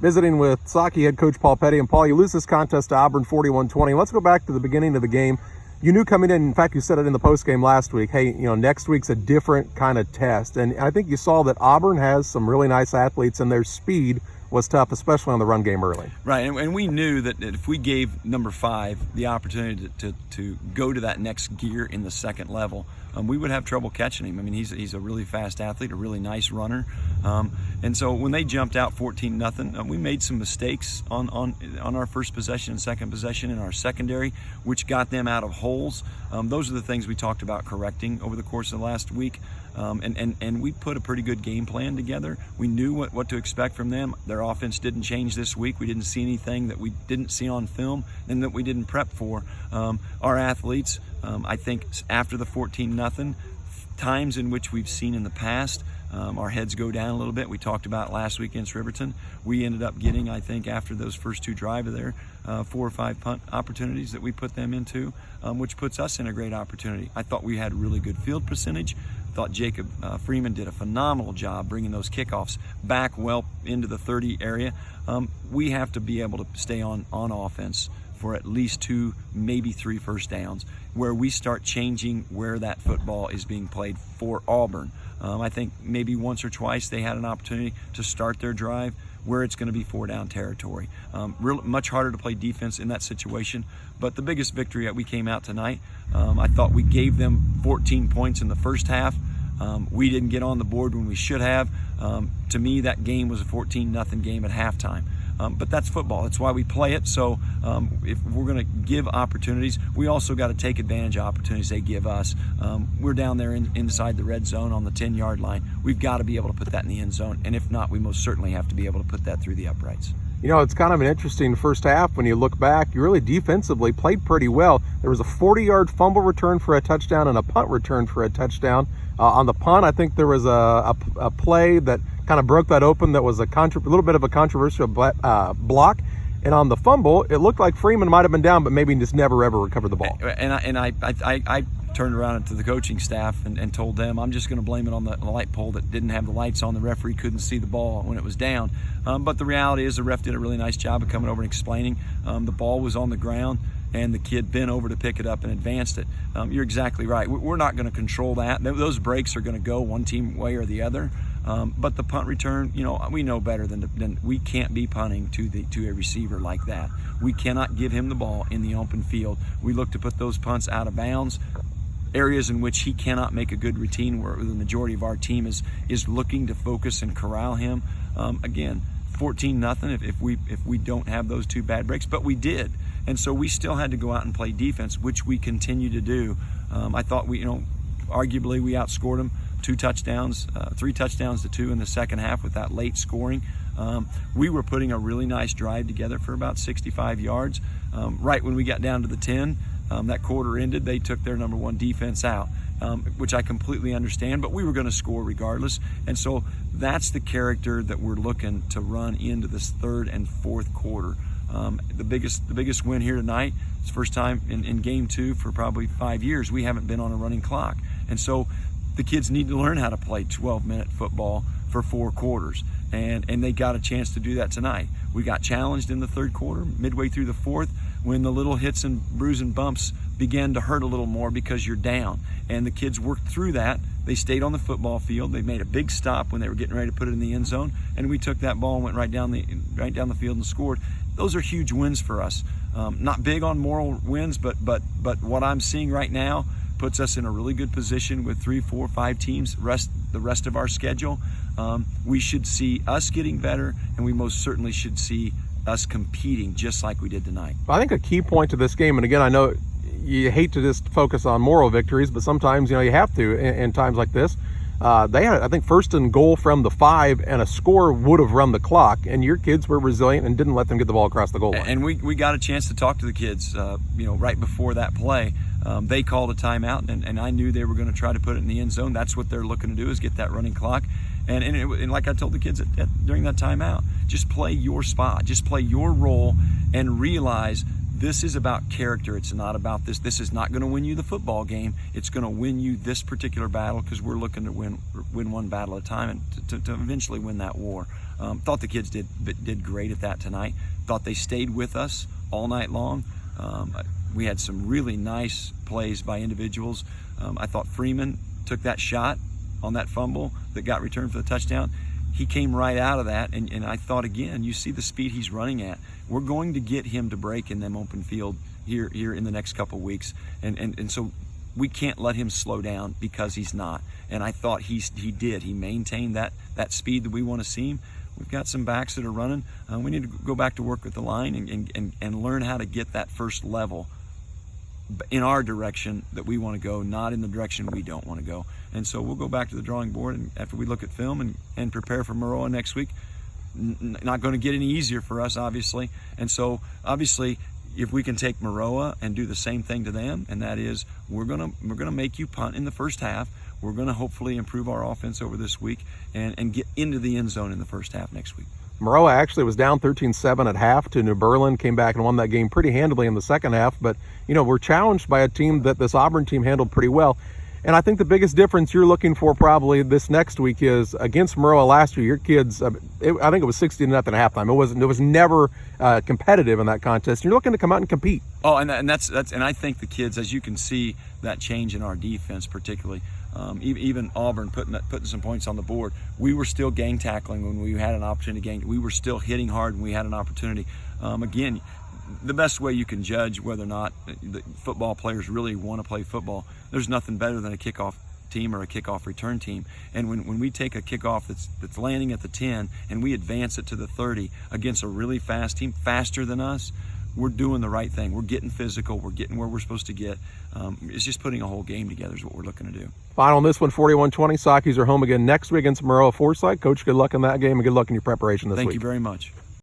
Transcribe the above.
visiting with Saki head coach Paul Petty. And Paul, you lose this contest to Auburn 41-20. Let's go back to the beginning of the game. You knew coming in fact, you said it in the postgame last week, hey, next week's a different kind of test. And I think you saw that Auburn has some really nice athletes, and their speed was tough, especially on the run game early. Right, and we knew that if we gave number 5 the opportunity to go to that next gear in the second level, we would have trouble catching him. I mean, he's a really fast athlete, a really nice runner. And so when they jumped out 14-0, we made some mistakes on our first possession and second possession in our secondary, which got them out of holes. Those are the things we talked about correcting over the course of the last week. And we put a pretty good game plan together. We knew what to expect from them. Their offense didn't change this week. We didn't see anything that we didn't see on film and that we didn't prep for. Our athletes, I think after the 14-0, times in which we've seen in the past, our heads go down a little bit. We talked about last week against Riverton. We ended up getting, I think, after those first 2 drives there, 4 or 5 punt opportunities that we put them into, which puts us in a great opportunity. I thought we had really good field percentage. I thought Jacob Freeman did a phenomenal job bringing those kickoffs back well into the 30 area. We have to be able to stay on offense for at least 2, maybe 3 first downs, where we start changing where that football is being played for Auburn. I think maybe once or twice they had an opportunity to start their drive where it's going to be 4-down territory. Much harder to play defense in that situation, but the biggest victory that we came out tonight, I thought we gave them 14 points in the first half. We didn't get on the board when we should have. To me, that game was a 14-0 game at halftime. But that's football. That's why we play it. So if we're going to give opportunities, we also got to take advantage of opportunities they give us. We're down there inside the red zone on the 10-yard line. We've got to be able to put that in the end zone. And if not, we most certainly have to be able to put that through the uprights. It's kind of an interesting first half when you look back. You really defensively played pretty well. There was a 40-yard fumble return for a touchdown and a punt return for a touchdown. On the punt, I think there was a play that kind of broke that open that was a little bit of a controversial block. And on the fumble, it looked like Freeman might have been down, but maybe just never, ever recovered the ball. And I turned around to the coaching staff and told them I'm just going to blame it on the light pole that didn't have the lights on. The referee couldn't see the ball when it was down. But the reality is the ref did a really nice job of coming over and explaining. The ball was on the ground, and the kid bent over to pick it up and advanced it. You're exactly right. We're not going to control that. Those breaks are going to go one team way or the other. But the punt return, we know better than we can't be punting to a receiver like that. We cannot give him the ball in the open field. We look to put those punts out of bounds, areas in which he cannot make a good routine, where the majority of our team is looking to focus and corral him. Again, 14-0 if we don't have those 2 bad breaks, but we did. And so we still had to go out and play defense, which we continue to do. I thought arguably we outscored them 3 touchdowns to 2 in the second half with that late scoring. We were putting a really nice drive together for about 65 yards. Right when we got down to the 10, that quarter ended, they took their number 1 defense out, which I completely understand, but we were going to score regardless. And so that's the character that we're looking to run into this 3rd and 4th quarter. The biggest win here tonight. It's the first time in game 2 for probably 5 years we haven't been on a running clock. And so the kids need to learn how to play 12-minute football for 4 quarters. And they got a chance to do that tonight. We got challenged in the 3rd quarter, midway through the 4th, when the little hits and bruises and bumps began to hurt a little more because you're down. And the kids worked through that. They stayed on the football field. They made a big stop when they were getting ready to put it in the end zone. And we took that ball and went right down the field and scored. Those are huge wins for us. Not big on moral wins, but what I'm seeing right now puts us in a really good position with 3, 4, 5 teams the rest of our schedule. We should see us getting better, and we most certainly should see us competing just like we did tonight. I think a key point to this game, and again, I know you hate to just focus on moral victories, but sometimes you have to in times like this. They had, I think, 1st and goal from the 5, and a score would have run the clock, and your kids were resilient and didn't let them get the ball across the goal line. And we got a chance to talk to the kids, right before that play. They called a timeout, and I knew they were going to try to put it in the end zone. That's what they're looking to do, is get that running clock. And like I told the kids during that timeout, just play your spot, just play your role, and realize This is about character. It's not about this. This is not going to win you the football game. It's going to win you this particular battle, because we're looking to win one battle at a time and to eventually win that war. Thought the kids did great at that tonight. Thought they stayed with us all night long. We had some really nice plays by individuals. I thought Freeman took that shot on that fumble that got returned for the touchdown. He came right out of that, and I thought, again, you see the speed he's running at. We're going to get him to break in them open field here in the next couple weeks, and so we can't let him slow down, because he's not. And I thought he did. He maintained that speed that we want to see him. We've got some backs that are running. We need to go back to work with the line and learn how to get that first level in our direction that we want to go, not in the direction we don't want to go. And so we'll go back to the drawing board, and after we look at film and prepare for Maroa next week. Not going to get any easier for us, obviously. And so obviously, if we can take Maroa and do the same thing to them, and that is we're gonna make you punt in the first half. We're gonna hopefully improve our offense over this week and get into the end zone in the first half next week. Maroa actually was down 13-7 at half to New Berlin, came back and won that game pretty handily in the second half. But, we're challenged by a team that this Auburn team handled pretty well. And I think the biggest difference you're looking for probably this next week is against Maroa last year. Your kids, I think it was 60-0 at halftime. It was never competitive in that contest. You're looking to come out and compete. Oh, and that's and I think the kids, as you can see, that change in our defense, particularly. Even Auburn putting some points on the board. We were still gang tackling when we had an opportunity. We were still hitting hard when we had an opportunity. Again, the best way you can judge whether or not the football players really want to play football, there's nothing better than a kickoff team or a kickoff return team. And when we take a kickoff that's landing at the 10 and we advance it to the 30 against a really fast team, faster than us, we're doing the right thing. We're getting physical. We're getting where we're supposed to get. It's just putting a whole game together is what we're looking to do. Final on this one, 41-20. Sockies are home again next week against Maroa Forsyth. Coach, good luck in that game and good luck in your preparation this week. Thank you very much.